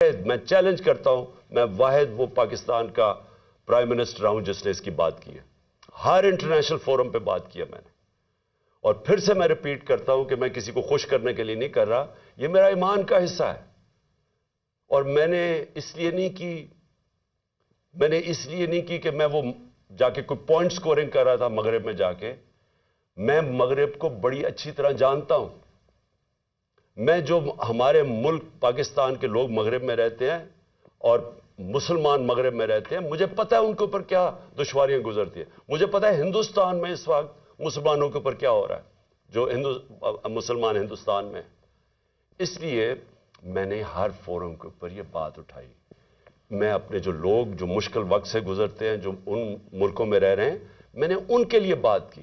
میں چیلنج کرتا ہوں، میں واحد وہ پاکستان کا پرائم منسٹر ہوں جس نے اس کی بات کی ہے. ہر انٹرنیشنل فورم پہ بات کیا میں نے. اور پھر سے میں ریپیٹ کرتا ہوں کہ میں کسی کو خوش کرنے کے لیے نہیں کر رہا، یہ میرا ایمان کا حصہ ہے. اور میں نے اس لیے نہیں کی کہ میں وہ جا کے کوئی پوائنٹ سکورنگ کر رہا تھا مغرب میں جا کے. میں مغرب کو بڑی اچھی طرح جانتا ہوں. میں جو ہمارے ملک پاکستان کے لوگ مغرب میں رہتے ہیں اور مسلمان مغرب میں رہتے ہیں، مجھے پتا ہے ان کے اوپر کیا دشواریاں گزرتی ہیں. مجھے پتا ہے ہندوستان میں اس وقت مسلمانوں کے اوپر کیا ہو رہا ہے، جو مسلمان ہندوستان میں. اس لیے میں نے ہر فورم کے اوپر یہ بات اٹھائی. میں اپنے جو لوگ جو مشکل وقت سے گزرتے ہیں، جو ان ملکوں میں رہ رہے ہیں، میں نے ان کے لیے بات کی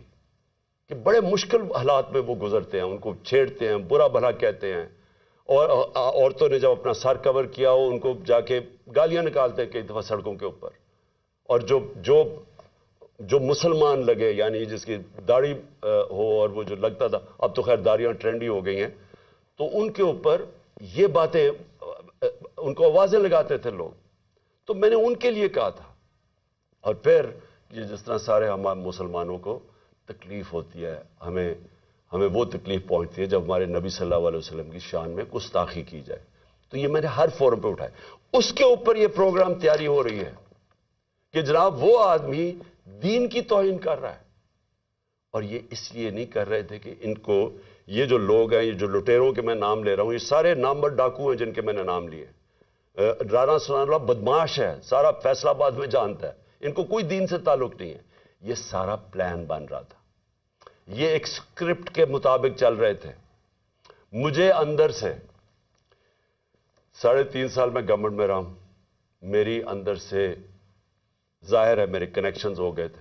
کہ بڑے مشکل حالات میں وہ گزرتے ہیں، ان کو چھیڑتے ہیں، برا بھلا کہتے ہیں. اور عورتوں نے جب اپنا سر کور کیا ہو ان کو جا کے گالیاں نکالتے ہیں کئی دفعہ سڑکوں کے اوپر. اور جو مسلمان لگے، یعنی جس کی داڑھی ہو اور وہ جو لگتا تھا، اب تو خیر داڑیاں ٹرینڈی ہو گئی ہیں، تو ان کے اوپر یہ باتیں ان کو آوازیں لگاتے تھے لوگ. تو میں نے ان کے لیے کہا تھا. اور پھر یہ جس طرح سارے ہمارے مسلمانوں کو تکلیف ہوتی ہے، ہمیں وہ تکلیف پہنچتی ہے جب ہمارے نبی صلی اللہ علیہ وسلم کی شان میں گستاخی کی جائے. تو یہ میں نے ہر فورم پہ اٹھایا. اس کے اوپر یہ پروگرام تیاری ہو رہی ہے کہ جناب وہ آدمی دین کی توہین کر رہا ہے. اور یہ اس لیے نہیں کر رہے تھے کہ ان کو یہ جو لوگ ہیں، یہ جو لٹیروں کے میں نام لے رہا ہوں، یہ سارے نامور ڈاکو ہیں جن کے میں نے نام لیے. رانا ثناءاللہ بدماش ہے، سارا فیصل آباد میں جانتا ہے، ان کو کوئی دین سے تعلق نہیں ہے. یہ سارا پلان بن رہا تھا، یہ ایک سکرپٹ کے مطابق چل رہے تھے. مجھے اندر سے 3.5 سال میں گورنمنٹ میں رہا ہوں، میری اندر سے ظاہر ہے میرے کنیکشنز ہو گئے تھے.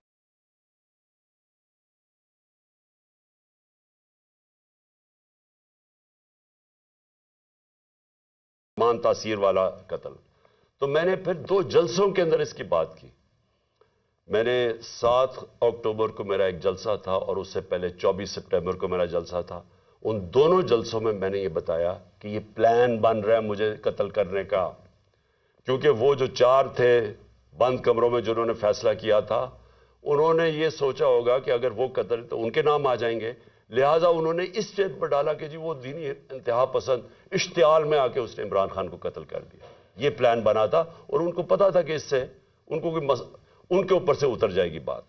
مان تاثیر والا قتل. تو میں نے پھر 2 جلسوں کے اندر اس کی بات کی. میں نے 7 اکتوبر کو میرا ایک جلسہ تھا اور اس سے پہلے 24 سپٹمبر کو میرا جلسہ تھا. ان دونوں جلسوں میں میں نے یہ بتایا کہ یہ پلان بن رہا ہے مجھے قتل کرنے کا. کیونکہ وہ جو 4 تھے بند کمروں میں جنہوں نے فیصلہ کیا تھا، انہوں نے یہ سوچا ہوگا کہ اگر وہ قتل تو ان کے نام آ جائیں گے. لہٰذا انہوں نے اس اسٹیج پر ڈالا کہ جی وہ دینی انتہا پسند اشتعال میں آ کے اس نے عمران خان کو قتل کر دیا. یہ پلان بنا تھا اور ان کو پتا تھا کہ اس سے ان کے اوپر سے اتر جائے گی بات.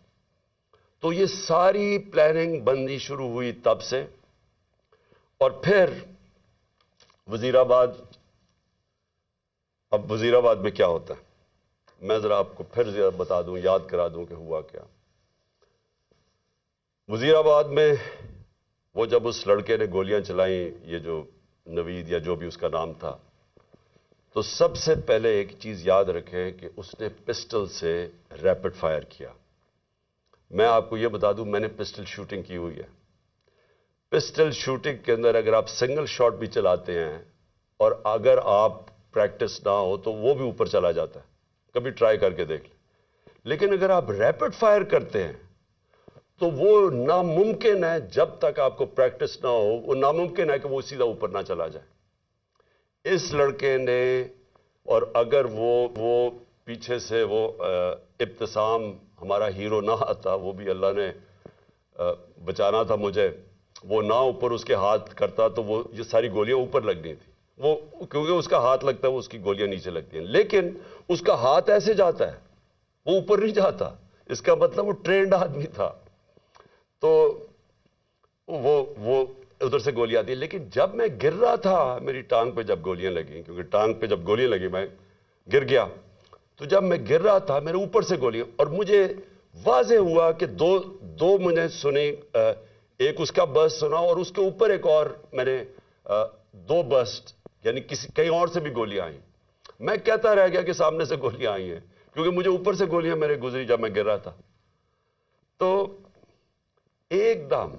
تو یہ ساری پلاننگ بندی شروع ہوئی تب سے. اور پھر وزیر آباد میں کیا ہوتا ہے میں ذرا آپ کو پھر بتا دوں، یاد کرا دوں کہ ہوا کیا. وزیر آباد میں وہ جب اس لڑکے نے گولیاں چلائیں، یہ جو نوید یا جو بھی اس کا نام تھا، تو سب سے پہلے ایک چیز یاد رکھیں کہ اس نے پسٹل سے ریپڈ فائر کیا. میں آپ کو یہ بتا دوں میں نے پسٹل شوٹنگ کی ہوئی ہے. پسٹل شوٹنگ کے اندر اگر آپ سنگل شاٹ بھی چلاتے ہیں اور اگر آپ پریکٹس نہ ہو تو وہ بھی اوپر چلا جاتا ہے. کبھی ٹرائی کر کے دیکھ لیں. لیکن اگر آپ ریپڈ فائر کرتے ہیں تو وہ ناممکن ہے، جب تک آپ کو پریکٹس نہ ہو وہ ناممکن ہے کہ وہ سیدھا اوپر نہ چلا جائے. اس لڑکے نے، اور اگر وہ پیچھے سے وہ ابتسام ہمارا ہیرو نہ آتا، وہ بھی اللہ نے بچانا تھا مجھے، وہ نہ اوپر اس کے ہاتھ کرتا تو وہ یہ ساری گولیاں اوپر لگنی تھی. وہ کیونکہ اس کا ہاتھ لگتا ہے وہ اس کی گولیاں نیچے لگتی ہیں. لیکن اس کا ہاتھ ایسے جاتا ہے، وہ اوپر نہیں جاتا. اس کا مطلب وہ ٹرینڈ آدمی تھا. تو وہ ادھر سے گولی آتی ہے. لیکن جب میں گر رہا تھا، میری ٹانگ پہ جب گولیاں لگیں، کیونکہ ٹانگ پہ جب گولیاں لگی میں گر گیا، تو جب میں گر رہا تھا میرے اوپر سے گولیاں، اور مجھے واضح ہوا کہ دو مجھے سنی، ایک اس کا برسٹ سنا اور اس کے اوپر ایک اور میں نے 2 برسٹ، یعنی کہیں اور سے بھی گولیاں آئیں. میں کہتا رہ گیا کہ سامنے سے گولیاں آئی ہیں، کیونکہ مجھے اوپر سے گولیاں میرے گزری جب میں گر رہا تھا. تو ایک دم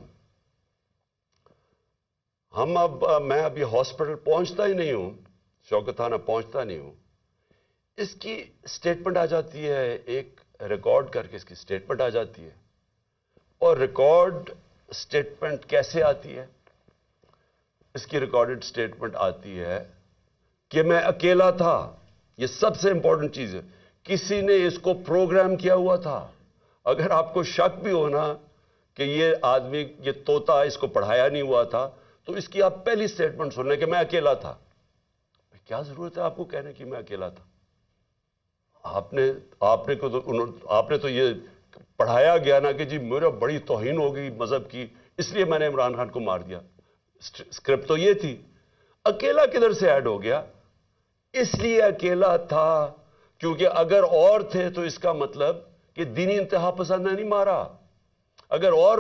میں ابھی ہاسپٹل پہنچتا ہی نہیں ہوں، شوکت تھانہ پہنچتا نہیں ہوں، اس کی سٹیٹمنٹ آ جاتی ہے، ایک ریکارڈ کر کے اس کی سٹیٹمنٹ آ جاتی ہے. اور ریکارڈ سٹیٹمنٹ کیسے آتی ہے؟ اس کی ریکارڈڈ سٹیٹمنٹ آتی ہے کہ میں اکیلا تھا. یہ سب سے امپورٹنٹ چیز ہے. کسی نے اس کو پروگرام کیا ہوا تھا. اگر آپ کو شک بھی ہونا کہ یہ آدمی یہ طوطا اس کو پڑھایا نہیں ہوا تھا تو اس کی آپ پہلی سٹیٹمنٹ سن لیں کہ میں اکیلا تھا. کیا ضرورت ہے آپ کو کہنے کی میں اکیلا تھا؟ آپ نے تو یہ پڑھایا گیا نا کہ جی میرا بڑی توہین ہو گئی مذہب کی اس لیے میں نے عمران خان کو مار دیا. اسکرپٹ تو یہ تھی. اکیلا کدھر سے ایڈ ہو گیا؟ اس لیے اکیلا تھا کیونکہ اگر اور تھے تو اس کا مطلب کہ دینی انتہا پسند نے نہیں مارا. اگر اور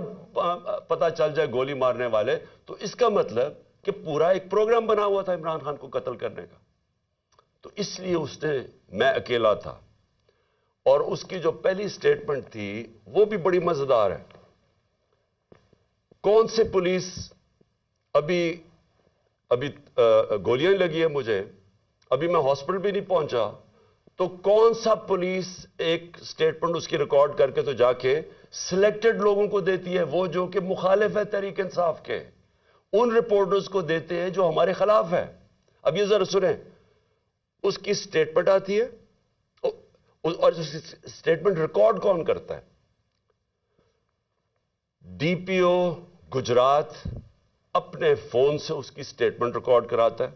پتہ چل جائے گولی مارنے والے تو اس کا مطلب کہ پورا ایک پروگرام بنا ہوا تھا عمران خان کو قتل کرنے کا. تو اس لیے اس نے میں اکیلا تھا. اور اس کی جو پہلی سٹیٹمنٹ تھی وہ بھی بڑی مزیدار ہے. کون سے پولیس ابھی گولیاں لگی ہے مجھے, ابھی میں ہاسپٹل بھی نہیں پہنچا, تو کون سا پولیس ایک سٹیٹمنٹ اس کی ریکارڈ کر کے تو جا کے سلیکٹڈ لوگوں کو دیتی ہے, وہ جو کہ مخالف ہے تحریک انصاف کے, ان رپورٹرز کو دیتے ہیں جو ہمارے خلاف ہے. اب یہ ذرا سنیں, اس کی سٹیٹمنٹ آتی ہے اور سٹیٹمنٹ ریکارڈ کون کرتا ہے؟ ڈی پی او گجرات اپنے فون سے اس کی سٹیٹمنٹ ریکارڈ کراتا ہے,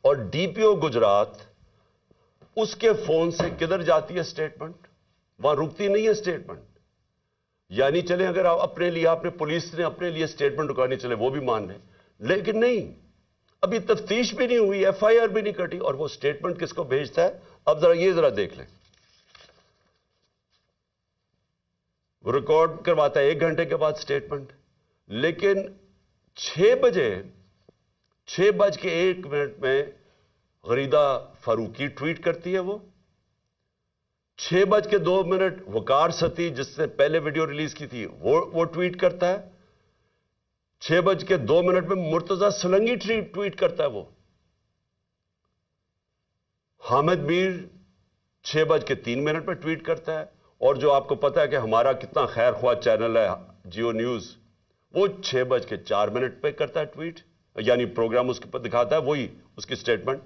اور ڈی پی او گجرات اس کے فون سے کدھر جاتی ہے سٹیٹمنٹ؟ وہاں رکتی نہیں ہے سٹیٹمنٹ. یعنی چلیں اگر آپ اپنے لیے, آپ نے پولیس نے اپنے لیے سٹیٹمنٹ رکانی چلے وہ بھی مان لیں, لیکن نہیں, ابھی تفتیش بھی نہیں ہوئی, ایف آئی آر بھی نہیں کٹی, اور وہ سٹیٹمنٹ کس کو بھیجتا ہے؟ اب ذرا دیکھ لیں. وہ ریکارڈ کرواتا ہے 1 گھنٹے کے بعد سٹیٹمنٹ, لیکن 6:01 میں غریدہ فاروقی ٹویٹ کرتی ہے. وہ 6:02 وقار ستی جس نے پہلے ویڈیو ریلیز کی تھی وہ ٹویٹ کرتا ہے. 6:02 میں مرتضی سلنگی ٹویٹ کرتا ہے. وہ حامد میر 6:03 پہ ٹویٹ کرتا ہے. اور جو آپ کو پتا ہے کہ ہمارا کتنا خیر خواہ چینل ہے جیو نیوز, وہ 6:04 پہ کرتا ہے ٹویٹ, یعنی پروگرام اس کے دکھاتا ہے وہی اس کی سٹیٹمنٹ.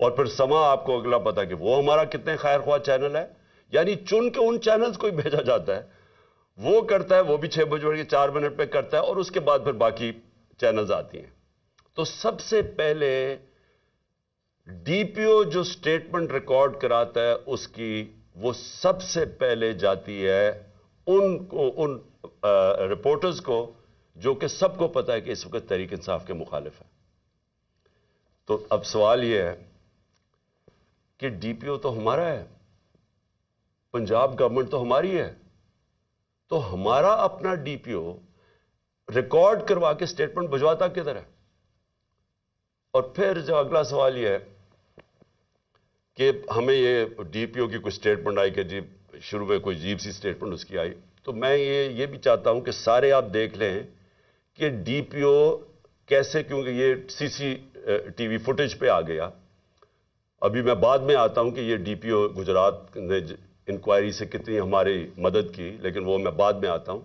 اور پھر سما آپ کو اگلا پتا کہ وہ ہمارا کتنے خیر خواہ چینل ہے, یعنی چن کے ان چینلز کو ہی بھیجا جاتا ہے. وہ کرتا ہے, وہ بھی 6:04 پہ کرتا ہے, اور اس کے بعد پھر باقی چینلز آتی ہیں. تو سب سے پہلے ڈی پی او جو سٹیٹمنٹ ریکارڈ کراتا ہے اس کی, وہ سب سے پہلے جاتی ہے ان رپورٹرز کو جو کہ سب کو پتا ہے کہ اس وقت تحریک انصاف کے مخالف ہیں. تو اب سوال یہ ہے کہ ڈی پی او تو ہمارا ہے, پنجاب گورنمنٹ تو ہماری ہے, تو ہمارا اپنا ڈی پی او ریکارڈ کروا کے سٹیٹمنٹ بھجواتا کدھر ہے؟ اور پھر جو اگلا سوال یہ ہے کہ ہمیں یہ ڈی پی او کی کوئی سٹیٹمنٹ آئی کہ جی شروع میں کوئی عجیب سی سٹیٹمنٹ اس کی آئی, تو میں یہ بھی چاہتا ہوں کہ سارے آپ دیکھ لیں کہ ڈی پی او کیسے, کیونکہ یہ سی سی ٹی وی فوٹیج پہ آ گیا. ابھی میں بعد میں آتا ہوں کہ یہ ڈی پی او گجرات نے انکوائری سے کتنی ہماری مدد کی, لیکن وہ میں بعد میں آتا ہوں.